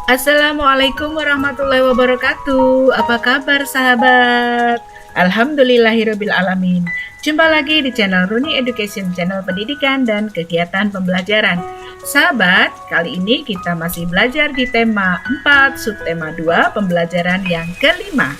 Assalamualaikum warahmatullahi wabarakatuh. Apa kabar sahabat? Alhamdulillahirabbil alamin. Jumpa lagi di channel Runi Education, channel pendidikan dan kegiatan pembelajaran. Sahabat, kali ini kita masih belajar di tema 4, subtema 2, pembelajaran yang kelima.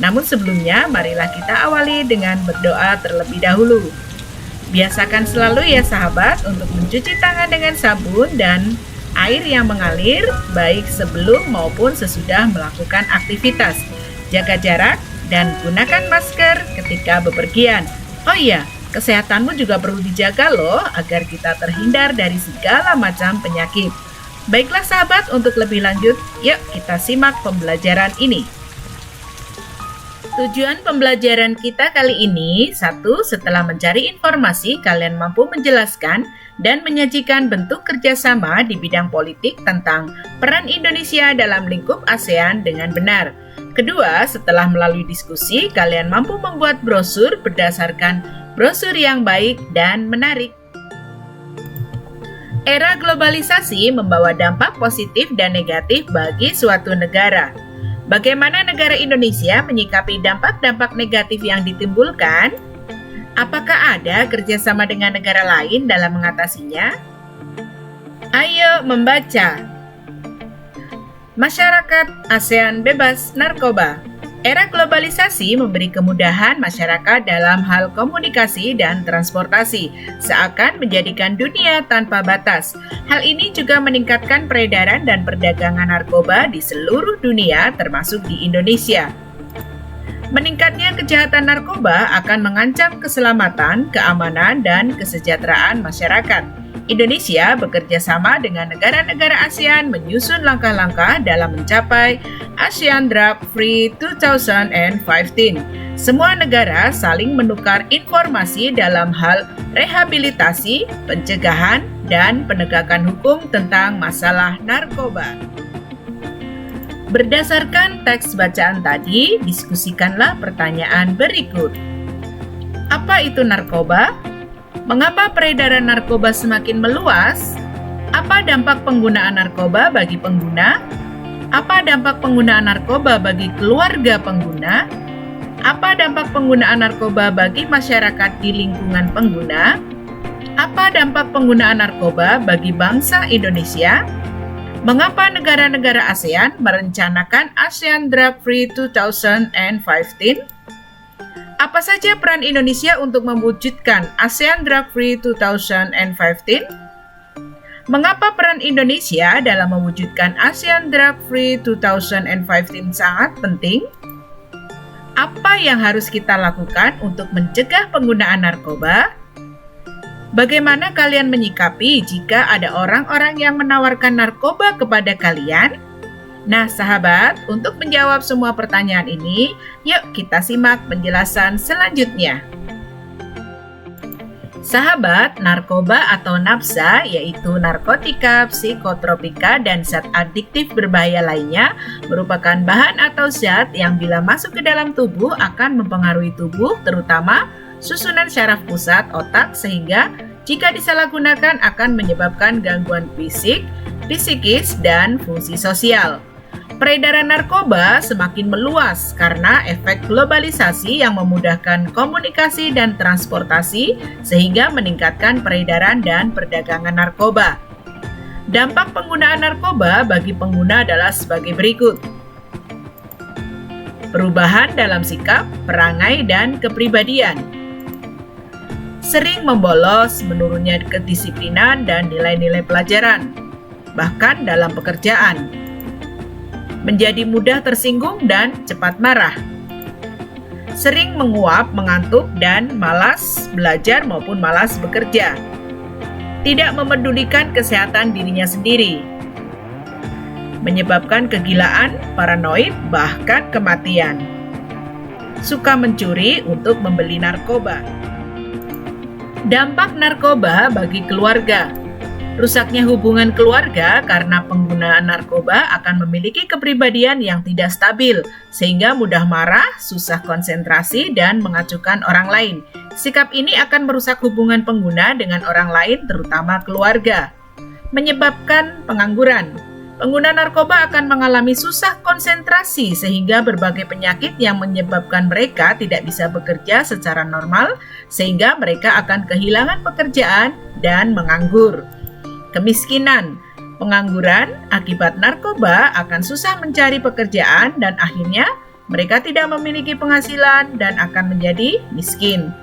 Namun sebelumnya, marilah kita awali dengan berdoa terlebih dahulu. Biasakan selalu ya sahabat untuk mencuci tangan dengan sabun dan air yang mengalir baik sebelum maupun sesudah melakukan aktivitas. Jaga jarak dan gunakan masker ketika bepergian. Oh iya, kesehatanmu juga perlu dijaga loh agar kita terhindar dari segala macam penyakit. Baiklah sahabat, untuk lebih lanjut, yuk kita simak pembelajaran ini. Tujuan pembelajaran kita kali ini, 1. Setelah mencari informasi, kalian mampu menjelaskan dan menyajikan bentuk kerjasama di bidang politik tentang peran Indonesia dalam lingkup ASEAN dengan benar. Kedua, setelah melalui diskusi, kalian mampu membuat brosur berdasarkan brosur yang baik dan menarik. Era globalisasi membawa dampak positif dan negatif bagi suatu negara. Bagaimana negara Indonesia menyikapi dampak-dampak negatif yang ditimbulkan? Apakah ada kerjasama dengan negara lain dalam mengatasinya? Ayo membaca. Masyarakat ASEAN bebas narkoba. Era globalisasi memberi kemudahan masyarakat dalam hal komunikasi dan transportasi, seakan menjadikan dunia tanpa batas. Hal ini juga meningkatkan peredaran dan perdagangan narkoba di seluruh dunia, termasuk di Indonesia. Meningkatnya kejahatan narkoba akan mengancam keselamatan, keamanan, dan kesejahteraan masyarakat. Indonesia bekerja sama dengan negara-negara ASEAN menyusun langkah-langkah dalam mencapai ASEAN Drug Free 2015. Semua negara saling menukar informasi dalam hal rehabilitasi, pencegahan, dan penegakan hukum tentang masalah narkoba. Berdasarkan teks bacaan tadi, diskusikanlah pertanyaan berikut. Apa itu narkoba? Mengapa peredaran narkoba semakin meluas? Apa dampak penggunaan narkoba bagi pengguna? Apa dampak penggunaan narkoba bagi keluarga pengguna? Apa dampak penggunaan narkoba bagi masyarakat di lingkungan pengguna? Apa dampak penggunaan narkoba bagi bangsa Indonesia? Mengapa negara-negara ASEAN merencanakan ASEAN Drug Free 2015? Apa saja peran Indonesia untuk mewujudkan ASEAN Drug Free 2015? Mengapa peran Indonesia dalam mewujudkan ASEAN Drug Free 2015 sangat penting? Apa yang harus kita lakukan untuk mencegah penggunaan narkoba? Bagaimana kalian menyikapi jika ada orang-orang yang menawarkan narkoba kepada kalian? Nah, sahabat, untuk menjawab semua pertanyaan ini, yuk kita simak penjelasan selanjutnya. Sahabat, narkoba atau nafsa, yaitu narkotika, psikotropika, dan zat adiktif berbahaya lainnya, merupakan bahan atau zat yang bila masuk ke dalam tubuh akan mempengaruhi tubuh, terutama susunan syaraf pusat otak, sehingga jika disalahgunakan akan menyebabkan gangguan fisik, psikis, dan fungsi sosial. Peredaran narkoba semakin meluas karena efek globalisasi yang memudahkan komunikasi dan transportasi sehingga meningkatkan peredaran dan perdagangan narkoba. Dampak penggunaan narkoba bagi pengguna adalah sebagai berikut. Perubahan dalam sikap, perangai, dan kepribadian. Sering membolos, menurunnya kedisiplinan dan nilai-nilai pelajaran, bahkan dalam pekerjaan. Menjadi mudah tersinggung dan cepat marah. Sering menguap, mengantuk, dan malas belajar maupun malas bekerja. Tidak memedulikan kesehatan dirinya sendiri. Menyebabkan kegilaan, paranoid, bahkan kematian. Suka mencuri untuk membeli narkoba. Dampak narkoba bagi keluarga. Rusaknya hubungan keluarga karena penggunaan narkoba akan memiliki kepribadian yang tidak stabil, sehingga mudah marah, susah konsentrasi, dan mengacuhkan orang lain. Sikap ini akan merusak hubungan pengguna dengan orang lain, terutama keluarga. Menyebabkan pengangguran. Pengguna narkoba akan mengalami susah konsentrasi sehingga berbagai penyakit yang menyebabkan mereka tidak bisa bekerja secara normal sehingga mereka akan kehilangan pekerjaan dan menganggur. Kemiskinan, pengangguran akibat narkoba akan susah mencari pekerjaan dan akhirnya mereka tidak memiliki penghasilan dan akan menjadi miskin.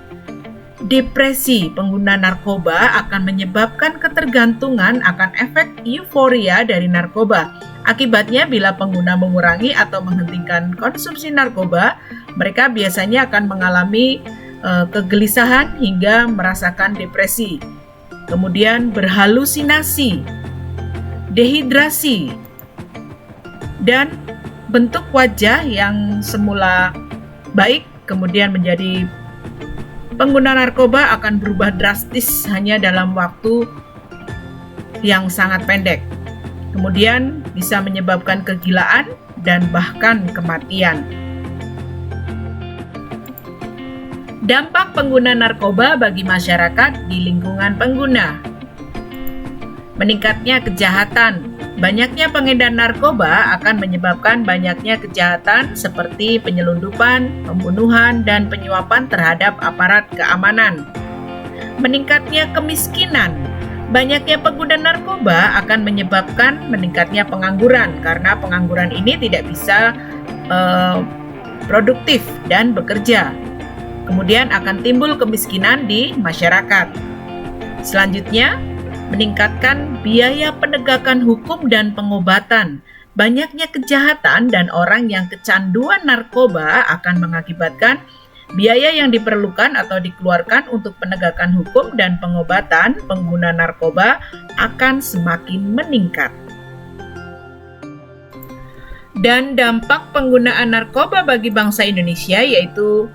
Depresi pengguna narkoba akan menyebabkan ketergantungan akan efek euforia dari narkoba. Akibatnya, bila pengguna mengurangi atau menghentikan konsumsi narkoba, mereka biasanya akan mengalami kegelisahan hingga merasakan depresi. Kemudian berhalusinasi, dehidrasi, dan bentuk wajah yang semula baik kemudian menjadi pengguna narkoba akan berubah drastis hanya dalam waktu yang sangat pendek. Kemudian bisa menyebabkan kegilaan dan bahkan kematian. Dampak pengguna narkoba bagi masyarakat di lingkungan pengguna. Meningkatnya kejahatan. Banyaknya pengedar narkoba akan menyebabkan banyaknya kejahatan seperti penyelundupan, pembunuhan, dan penyuapan terhadap aparat keamanan. Meningkatnya kemiskinan. Banyaknya pengguna narkoba akan menyebabkan meningkatnya pengangguran karena pengangguran ini tidak bisa produktif dan bekerja. Kemudian akan timbul kemiskinan di masyarakat. Selanjutnya, meningkatkan biaya penegakan hukum dan pengobatan. Banyaknya kejahatan dan orang yang kecanduan narkoba akan mengakibatkan biaya yang diperlukan atau dikeluarkan untuk penegakan hukum dan pengobatan pengguna narkoba akan semakin meningkat. Dan dampak penggunaan narkoba bagi bangsa Indonesia yaitu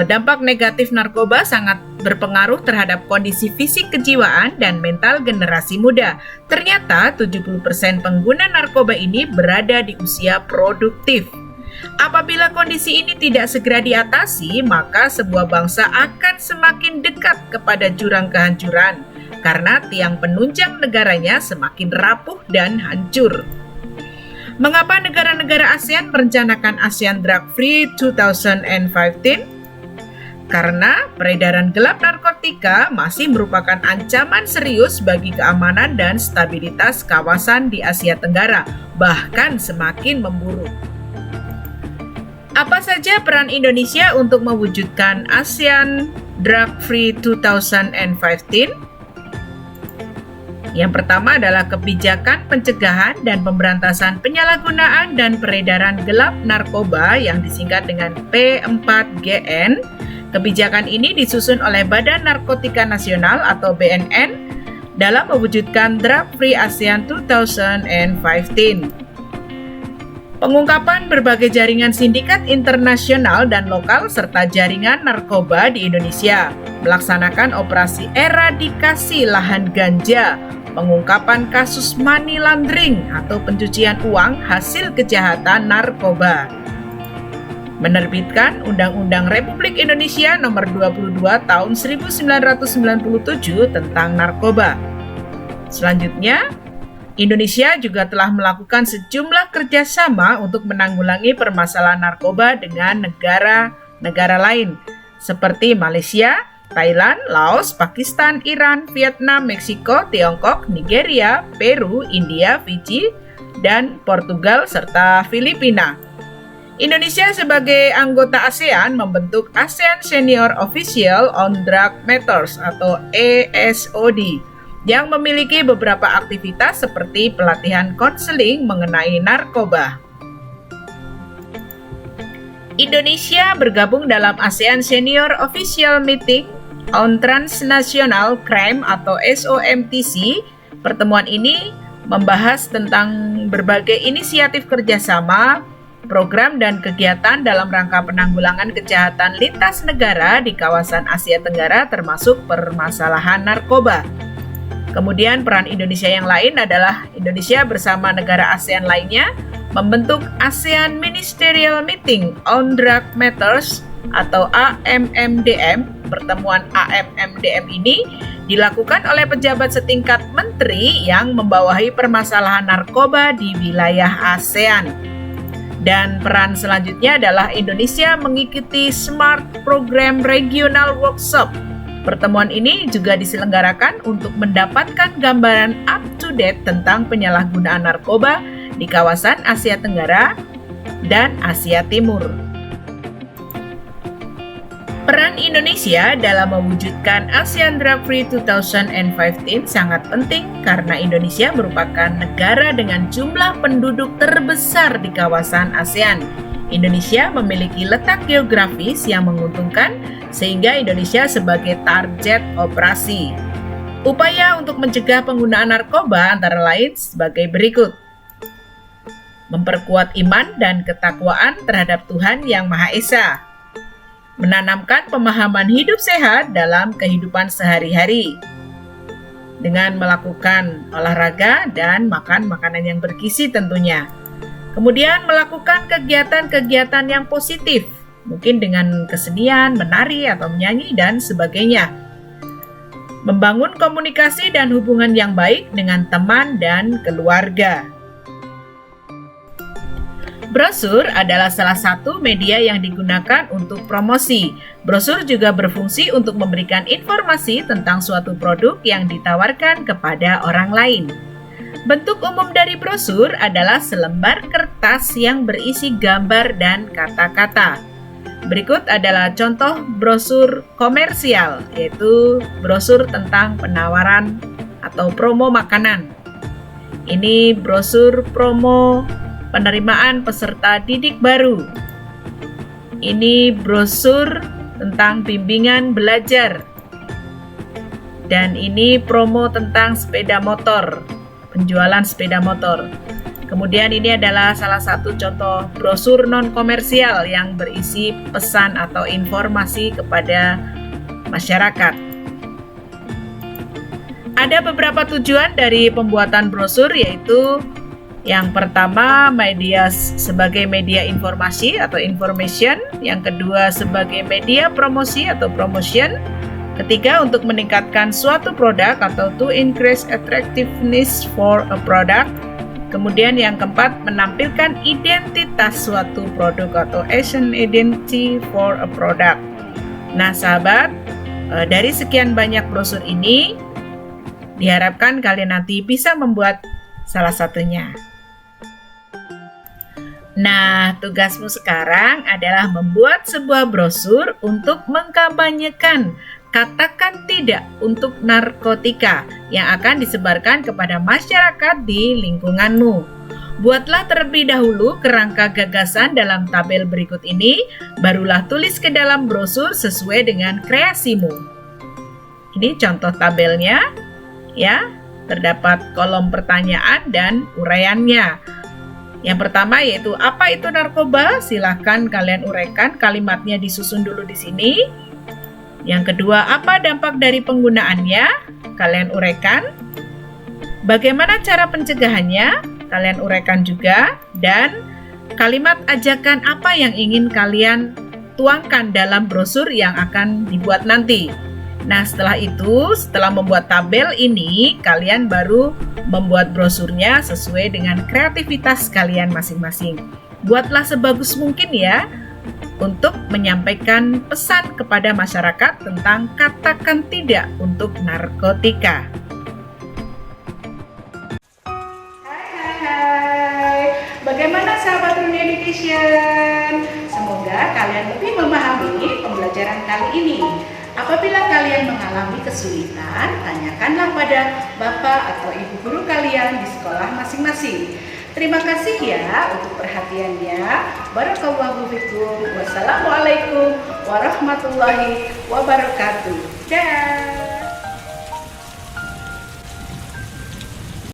dampak negatif narkoba sangat berpengaruh terhadap kondisi fisik kejiwaan dan mental generasi muda. Ternyata 70% pengguna narkoba ini berada di usia produktif. Apabila kondisi ini tidak segera diatasi, maka sebuah bangsa akan semakin dekat kepada jurang kehancuran karena tiang penunjang negaranya semakin rapuh dan hancur. Mengapa negara-negara ASEAN merencanakan ASEAN Drug Free 2015? Karena peredaran gelap narkotika masih merupakan ancaman serius bagi keamanan dan stabilitas kawasan di Asia Tenggara, bahkan semakin memburuk. Apa saja peran Indonesia untuk mewujudkan ASEAN Drug Free 2015? Yang pertama adalah kebijakan pencegahan dan pemberantasan penyalahgunaan dan peredaran gelap narkoba yang disingkat dengan P4GN. Kebijakan ini disusun oleh Badan Narkotika Nasional atau BNN dalam mewujudkan Drug Free ASEAN 2015. Pengungkapan berbagai jaringan sindikat internasional dan lokal serta jaringan narkoba di Indonesia, melaksanakan operasi eradikasi lahan ganja, pengungkapan kasus money laundering atau pencucian uang hasil kejahatan narkoba. Menerbitkan Undang-Undang Republik Indonesia Nomor 22 Tahun 1997 tentang narkoba. Selanjutnya, Indonesia juga telah melakukan sejumlah kerjasama untuk menanggulangi permasalahan narkoba dengan negara-negara lain seperti Malaysia, Thailand, Laos, Pakistan, Iran, Vietnam, Meksiko, Tiongkok, Nigeria, Peru, India, Fiji, dan Portugal serta Filipina. Indonesia sebagai anggota ASEAN membentuk ASEAN Senior Official on Drug Matters atau ASOD yang memiliki beberapa aktivitas seperti pelatihan konseling mengenai narkoba. Indonesia bergabung dalam ASEAN Senior Official Meeting on Transnational Crime atau SOMTC. Pertemuan ini membahas tentang berbagai inisiatif kerjasama, program dan kegiatan dalam rangka penanggulangan kejahatan lintas negara di kawasan Asia Tenggara termasuk permasalahan narkoba. Kemudian peran Indonesia yang lain adalah Indonesia bersama negara ASEAN lainnya membentuk ASEAN Ministerial Meeting on Drug Matters atau AMMDM pertemuan AFMDM ini dilakukan oleh pejabat setingkat menteri yang membawahi permasalahan narkoba di wilayah ASEAN. Dan peran selanjutnya adalah Indonesia mengikuti Smart Program Regional Workshop. Pertemuan ini juga diselenggarakan untuk mendapatkan gambaran up-to-date tentang penyalahgunaan narkoba di kawasan Asia Tenggara dan Asia Timur. Peran Indonesia dalam mewujudkan ASEAN Drug Free 2015 sangat penting karena Indonesia merupakan negara dengan jumlah penduduk terbesar di kawasan ASEAN. Indonesia memiliki letak geografis yang menguntungkan sehingga Indonesia sebagai target operasi. Upaya untuk mencegah penggunaan narkoba antara lain sebagai berikut. Memperkuat iman dan ketakwaan terhadap Tuhan Yang Maha Esa. Menanamkan pemahaman hidup sehat dalam kehidupan sehari-hari dengan melakukan olahraga dan makan makanan yang bergizi tentunya. Kemudian melakukan kegiatan-kegiatan yang positif, mungkin dengan kesenian, menari atau menyanyi dan sebagainya. Membangun komunikasi dan hubungan yang baik dengan teman dan keluarga. Brosur adalah salah satu media yang digunakan untuk promosi. Brosur juga berfungsi untuk memberikan informasi tentang suatu produk yang ditawarkan kepada orang lain. Bentuk umum dari brosur adalah selembar kertas yang berisi gambar dan kata-kata. Berikut adalah contoh brosur komersial, yaitu brosur tentang penawaran atau promo makanan. Ini brosur promo penerimaan peserta didik baru. Ini brosur tentang bimbingan belajar. Dan ini promo tentang sepeda motor, penjualan sepeda motor. Kemudian ini adalah salah satu contoh brosur non-komersial yang berisi pesan atau informasi kepada masyarakat. Ada beberapa tujuan dari pembuatan brosur, yaitu yang pertama, media sebagai media informasi atau information. Yang kedua, sebagai media promosi atau promotion. Ketiga, untuk meningkatkan suatu produk atau to increase attractiveness for a product. Kemudian yang keempat, menampilkan identitas suatu produk atau Asian identity for a product. Nah, sahabat, dari sekian banyak brosur ini, diharapkan kalian nanti bisa membuat salah satunya. Nah, tugasmu sekarang adalah membuat sebuah brosur untuk mengkampanyekan katakan tidak untuk narkotika yang akan disebarkan kepada masyarakat di lingkunganmu. Buatlah terlebih dahulu kerangka gagasan dalam tabel berikut ini, barulah tulis ke dalam brosur sesuai dengan kreasimu. Ini contoh tabelnya, ya. Terdapat kolom pertanyaan dan uraiannya. Yang pertama yaitu apa itu narkoba? Silahkan kalian uraikan, kalimatnya disusun dulu di sini. Yang kedua, apa dampak dari penggunaannya? Kalian uraikan. Bagaimana cara pencegahannya? Kalian uraikan juga. Dan kalimat ajakan apa yang ingin kalian tuangkan dalam brosur yang akan dibuat nanti. Nah, setelah itu, setelah membuat tabel ini, kalian baru membuat brosurnya sesuai dengan kreativitas kalian masing-masing. Buatlah sebagus mungkin ya, untuk menyampaikan pesan kepada masyarakat tentang katakan tidak untuk narkotika. Hai, bagaimana sahabat Runi Education? Semoga kalian lebih memahami pembelajaran kali ini. Apabila kalian mengalami kesulitan, tanyakanlah pada bapak atau ibu guru kalian di sekolah masing-masing. Terima kasih ya untuk perhatiannya. Barakallahu fikum. Wassalamualaikum warahmatullahi wabarakatuh. Dah.